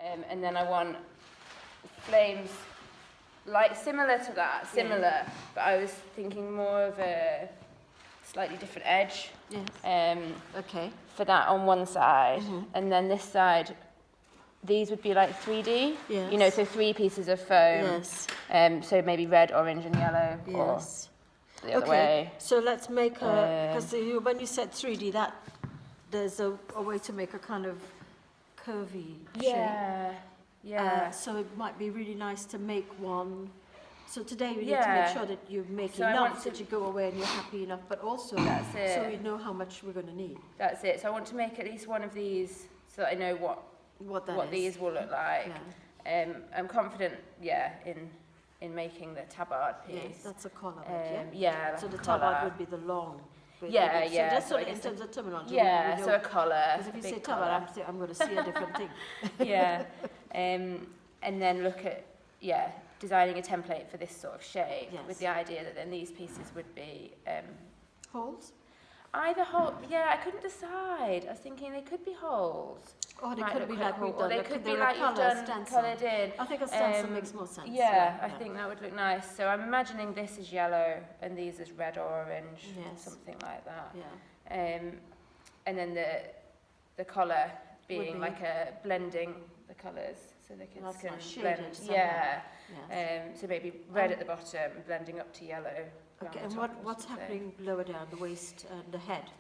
And then I want flames like similar to that, but I was thinking more of a slightly different edge. Yes. Okay. For that on one side, and then this side, these would be like 3D. Yes. You know, so 3 pieces of foam. Yes. So maybe red, orange, and yellow. Yes. Or the other way. So let's make a, because when you said 3D, that there's a way to make a kind of curvy shape. Yeah. So it might be really nice to make one. So today we need to make sure that you make enough that you go away and you're happy enough, but also so we know how much we're going to need. That's it. So I want to make at least one of these so that I know what these will look like. Yeah. I'm confident, in making the tabard piece. Yes, that's a collar. Yeah. So the tabard would be the long. So just sort of in terms of terminology. Yeah, so a collar. Because if you say tabard, I'm going to see a different thing. Yeah. And then look at, designing a template for this sort of shape with the idea that then these pieces would be... holes? Either hole, I couldn't decide. I was thinking they could be holes. Or they could be like we've done. Or they could be like you've done, coloured in. I think a stencil makes more sense. I think that would look nice. So I'm imagining this is yellow and these is red or orange, something like that. Yeah. And then the collar being like a blending the colours so the kids can blend. So maybe red at the bottom, blending up to yellow. Okay, and what's happening lower down, the waist and the head?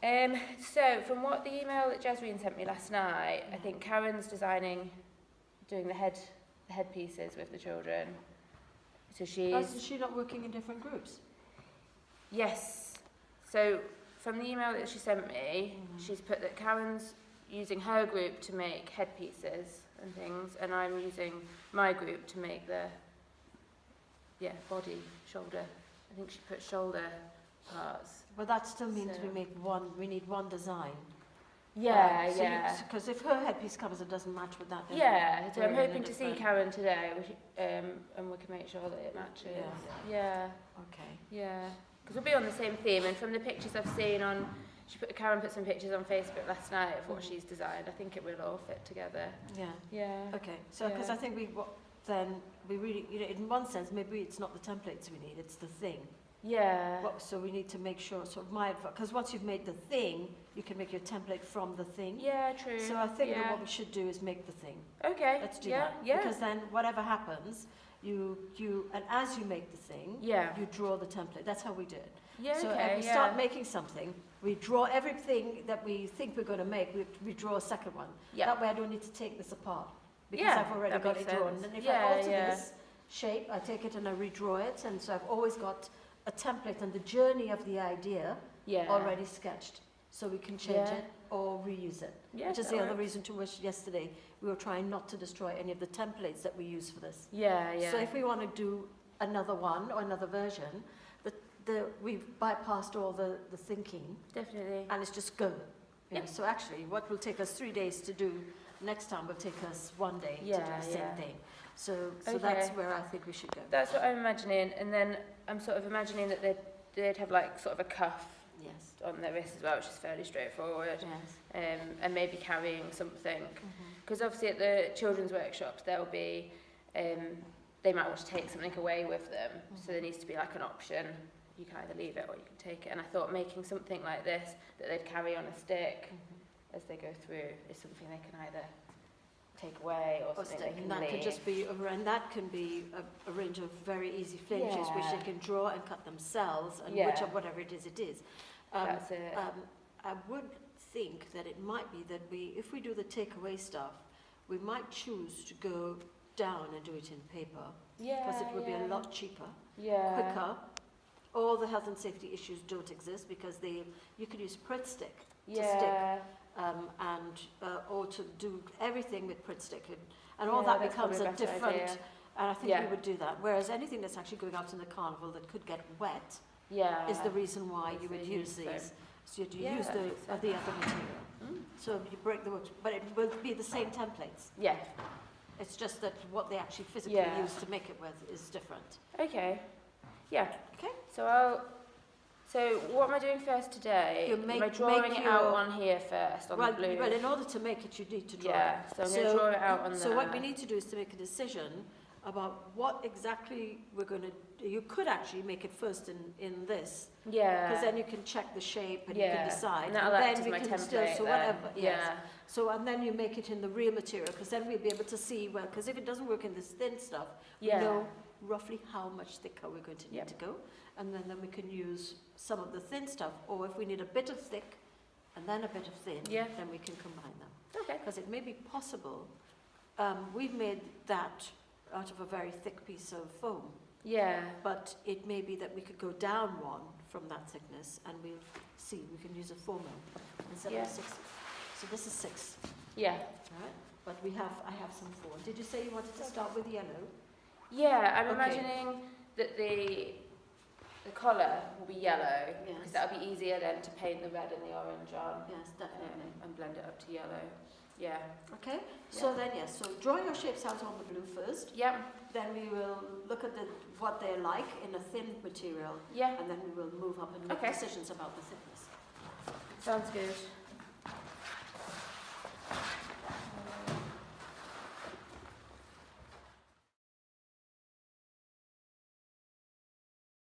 So from what the email that Jasmine sent me last night, I think Karen's doing the headpieces with the children. So is she not working in different groups? Yes. So from the email that she sent me, she's put that Karen's using her group to make headpieces and things, and I'm using my group to make the body, shoulder. I think she put shoulder parts. But that still means we need one design. Because if her headpiece covers it doesn't match with that. So I'm hoping to see Karen today, and we can make sure that it matches. Okay. Because we'll be on the same theme, and from the pictures I've seen Karen put some pictures on Facebook last night of what she's designed. I think it will all fit together. Okay. So because I think we really, in one sense, maybe it's not the templates we need, it's the thing. So we need to make sure, because once you've made the thing, you can make your template from the thing. True. So I think that what we should do is make the thing. Okay. Let's do that. Because then whatever happens, and as you make the thing, you draw the template. That's how we do it. We start making something, we draw everything that we think we're going to make, we draw a second one. That way I don't need to take this apart. Because I've already got it drawn. And if I alter this shape, I take it and I redraw it, and so I've always got a template and the journey of the idea already sketched. So we can change it or reuse it. Which is the other reason to which yesterday we were trying not to destroy any of the templates that we use for this. So if we want to do another one or another version, we've bypassed all the thinking. Definitely. And it's just go. So actually, what will take us 3 days to do next time will take us 1 day to do the same thing. So that's where I think we should go. That's what I'm imagining, and then I'm sort of imagining that they'd have like sort of a cuff on their wrist as well, which is fairly straightforward. And maybe carrying something, because obviously at the children's workshops there'll be they might want to take something away with them, so there needs to be like an option. You can either leave it or you can take it, and I thought making something like this that they'd carry on a stick as they go through is something they can either take away or something they can that leave. Can just be, and that can be a range of very easy flinches which they can draw and cut themselves, and whatever it is. That's it. I would think that it might be that if we do the takeaway stuff, we might choose to go down and do it in paper, because it would be a lot cheaper, quicker. All the health and safety issues don't exist because you could use Pritt stick to stick. Or to do everything with Pritt stick, and all that becomes a different idea. And I think we would do that, whereas anything that's actually going out in the carnival that could get wet is the reason why you would use these. So you use the other material. So you break the wood, but it will be the same templates. It's just that what they actually physically use to make it with is different. Okay. Okay. So So what am I doing first today? Am I drawing it out on here first, on the blue? Well, in order to make it, you need to draw it. So I'm going to draw it out on there. So what we need to do is to make a decision about what exactly we're going to do. You could actually make it first in this. Yeah. Because then you can check the shape and you can decide. And that'll act as my template so then. whatever. Yes. So, and then you make it in the real material, because then we'll be able to see, well, because if it doesn't work in this thin stuff, we know roughly how much thicker we're going to need to go. And then we can use some of the thin stuff, or if we need a bit of thick and then a bit of thin, then we can combine them. Okay. Because it may be possible, we've made that out of a very thick piece of foam. Yeah. But it may be that we could go down one from that thickness, and we'll see, we can use a 4 mil instead of 6. So this is 6. Yeah. Right? But I have some 4. Did you say you wanted to start with yellow? Yeah, I'm imagining that the collar will be yellow, because that'll be easier then to paint the red and the orange on. Yes, definitely. And blend it up to yellow. Yeah. Okay, so then so draw your shapes out on the blue first. Yep. Then we will look at what they're like in a thin material. Yeah. And then we will move up and make decisions about the thickness. Sounds good.